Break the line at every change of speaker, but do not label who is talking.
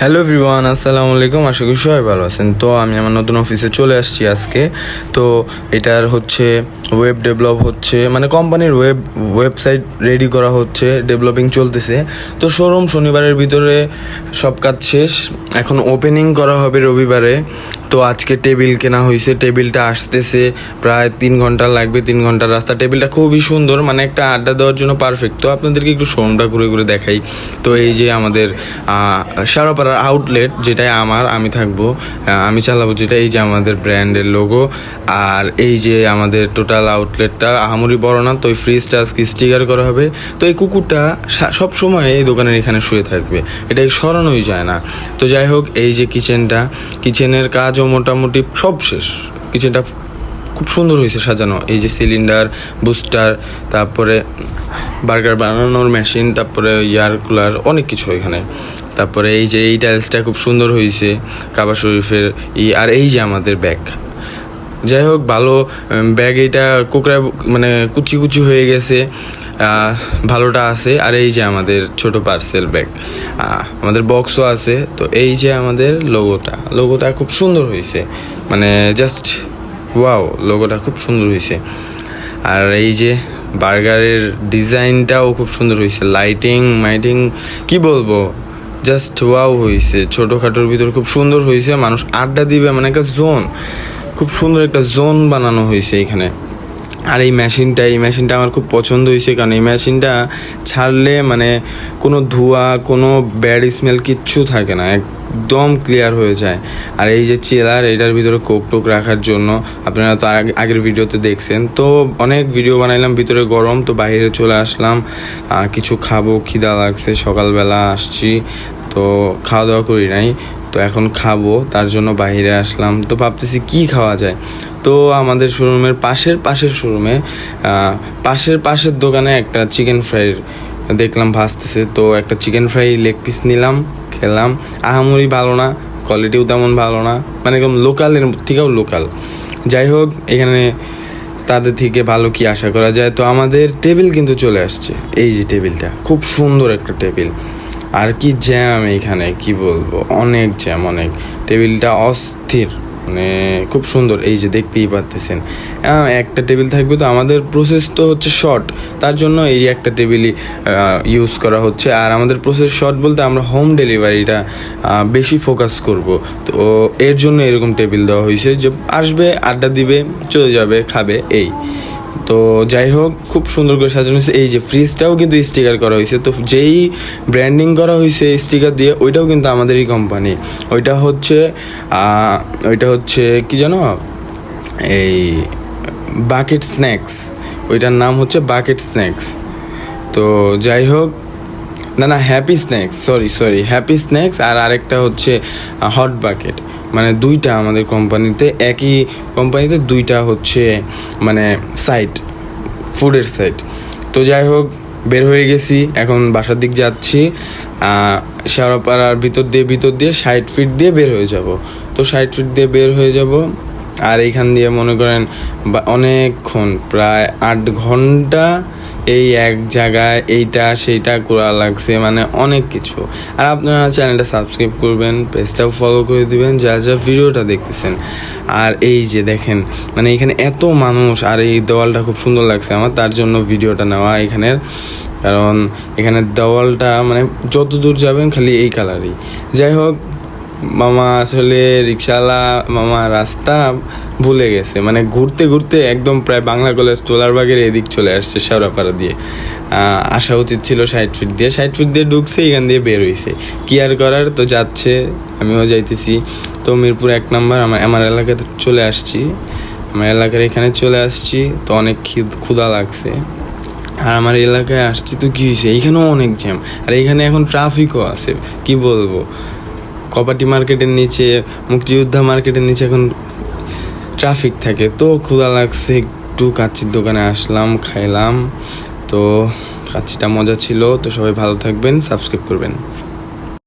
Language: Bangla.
হ্যালো এভরিওয়ান, আসসালামু আলাইকুম। আশা করি সবাই ভালো আছেন। তো আমি আমার নতুন অফিসে চলে আসছি আজকে। তো এটার হচ্ছে ওয়েব ডেভেলপ হচ্ছে, মানে কোম্পানির ওয়েবসাইট রেডি করা হচ্ছে, ডেভেলপিং চলতেছে। তো শোরুম শনিবারের ভিতরে সব কাজ শেষ, এখন ওপেনিং করা হবে রবিবারে। তো আজকে টেবিল কেনা হয়েছে, টেবিলটা আসতেছে, প্রায় 3 ঘন্টা লাগবে, 3 ঘন্টার রাস্তা। টেবিলটা খুবই সুন্দর, মানে একটা আড্ডা দেওয়ার জন্য পারফেক্ট। তো আপনাদেরকে একটু শোরুমটা ঘুরে ঘুরে দেখাই। তো এই যে আমাদের শেওড়াপাড়ার আউটলেট, যেটাই আমি থাকবো, আমি চালাবো যেটা। এই যে আমাদের ব্র্যান্ডের লোগো, আর এই যে আমাদের টোটাল আউটলেটটা আহামরি বড় না। তো এই ফ্রিজটা আজকে স্টিকার করা হবে। তো এই কুকুরটা সব সময় এই দোকানের এখানে শুয়ে থাকবে, এটা সরানোই যায় না। তো যাই হোক, এই যে কিচেনের কাজও মোটামুটি সব শেষ। কিচেনটা খুব সুন্দর হয়েছে সাজানো। এই যে সিলিন্ডার, বুস্টার, তারপরে বার্গার বানানোর মেশিন, তারপরে এয়ার কুলার, অনেক কিছু এখানে। তারপরে এই যে এই টাইলসটা খুব সুন্দর হয়েছে, কাবা শরীফের। আর এই যে আমাদের ব্যাগ, যাই হোক ভালো ব্যাগ। এইটা কোকড়া, মানে কুচি কুচি হয়ে গেছে, ভালোটা আছে। আর এই যে আমাদের ছোট পার্সেল ব্যাগ, আমাদের বক্সও আছে। তো এই যে আমাদের লোগোটা খুব সুন্দর হয়েছে, মানে জাস্ট ওয়াও, লোগোটা খুব সুন্দর হয়েছে। আর এই যে বার্গারের ডিজাইনটাও খুব সুন্দর হয়েছে, লাইটিং কি বলবো, জাস্ট ওয়াও হয়েছে। ছোটোখাটোর ভিতর খুব সুন্দর হয়েছে, মানুষ আড্ডা দিবে, মানে একটা জোন, খুব সুন্দর একটা জোন বানানো হয়েছে এখানে। আর এই মেশিনটা আমার খুব পছন্দ হয়েছে, কারণ এই মেশিনটা ছাড়লে মানে কোনো ধোঁয়া, কোনো ব্যাড স্মেল কিচ্ছু থাকে না, একদম ক্লিয়ার হয়ে যায়। আর এই যে চিলার, এটার ভিতরে কোক রাখার জন্য, আপনারা তো আগের ভিডিওতে দেখছেন। তো অনেক ভিডিও বানাইলাম, ভিতরে গরম, তো বাইরে চলে আসলাম, কিছু খাবো, খিদা লাগছে, সকালবেলা আসছি, তো খাওয়া দাওয়া করি নাই। তো এখন খাবো, তার জন্য বাইরে আসলাম। তো ভাবতেছি কি খাওয়া যায়। তো আমাদের শোরুমের পাশের শোরুমে পাশের দোকানে একটা চিকেন ফ্রাই দেখলাম ভাজতেছে। তো একটা চিকেন ফ্রাই লেগ পিস নিলাম, খেলাম। আহামরি ভালো না, কোয়ালিটিও তেমন ভালো না, মানে একদম লোকালের থেকেও লোকাল। যাই হোক, এখানে তাদের থেকে ভালো কি আশা করা যায়। তো আমাদের টেবিল কিন্তু চলে আসছে। এই যে টেবিলটা খুব সুন্দর একটা টেবিল। আর কি জ্যাম এইখানে, কি বলবো, অনেক জ্যাম, অনেক। টেবিলটা অস্থির, মানে খুব সুন্দর। এই যে দেখতেই পাচ্ছেন, একটা টেবিল থাকবে। তো আমাদের প্রসেস তো হচ্ছে শর্ট, তার জন্য এই একটা টেবিলই ইউজ করা হচ্ছে। আর আমাদের প্রসেস শর্ট বলতে আমরা হোম ডেলিভারিটা বেশি ফোকাস করব। তো এর জন্য এরকম টেবিল দেওয়া হয়েছে, যে আসবে, আড্ডা দিবে, চলে যাবে, খাবে, এই। তো যাই হোক, খুব সুন্দর করে সাজানো হয়েছে। এই যে ফ্রিজটাও কিন্তু স্টিকার করা হয়েছে। তো যেই ব্র্যান্ডিং করা হয়েছে স্টিকার দিয়ে, ওইটাও কিন্তু আমাদেরই কোম্পানি। ওইটা হচ্ছে কি জানো, এই বাকেট স্ন্যাক্স, ওইটার নাম হচ্ছে বাকেট স্ন্যাক্স। তো যাই হোক, না, happy snacks, sorry, happy snacks. আর আরেকটা হচ্ছে হট বাকেট, মানে দুইটা আমাদের কোম্পানিতে, একই কোম্পানিতে দুইটা হচ্ছে মানে ফুডের সাইট। তো যাই হোক, বের হয়ে গেছি, এখন বাসার দিক যাচ্ছি। শেওড়াপাড়ার ভিতর দিয়ে 60 ফিট দিয়ে বের হয়ে যাব। তো 60 ফিট দিয়ে বের হয়ে যাব। আর এইখান দিয়ে মনে করেন অনেকক্ষণ, প্রায় 8 ঘন্টা এই এক জায়গায় এইটা সেইটা করা লাগছে, মানে অনেক কিছু। আর আপনারা চ্যানেলটা সাবস্ক্রাইব করবেন, পেজটাও ফলো করে দিবেন যা ভিডিওটা দেখতেছেন। আর এই যে দেখেন, মানে এখানে এত মানুষ, আর এই দেওয়ালটা খুব সুন্দর লাগছে আমার, তার জন্য ভিডিওটা নেওয়া এখানের। কারণ এখানের দেওয়ালটা মানে যত দূর যাবেন খালি এই কালারই। যাই হোক, মামা আসলে রিক্সাওয়ালা মামা রাস্তা ভুলে গেছে, মানে ঘুরতে একদম প্রায় বাংলা কলেজ তোলারবাগের এদিক চলে আসছে, শেওড়াপাড়া দিয়ে। আসা উচিত ছিল 60 ফিট দিয়ে ঢুকছে, এখান দিয়ে বের হয়েছে। কি আর করার, তো যাচ্ছে, আমিও যাইতেছি। তো মিরপুর 1 নম্বর আমার এলাকাতে চলে আসছি, আমার এলাকার এখানে চলে আসছি। তো অনেক ক্ষুধা লাগছে, আর আমার এলাকায় আসছি। তো কী হয়েছে, এইখানেও অনেক জ্যাম, আর এইখানে এখন ট্রাফিকও আছে, কি বলবো। কপাটি মার্কেটের নিচে, মুক্তিযোদ্ধা মার্কেটের নিচে এখন ট্রাফিক থাকে। তো ক্ষুধা লাগছে, একটু কাচ্চির দোকানে আসলাম, খাইলাম। তো কাচ্চিটা মজা ছিল। তো সবাই ভালো থাকবেন, সাবস্ক্রাইব করবেন।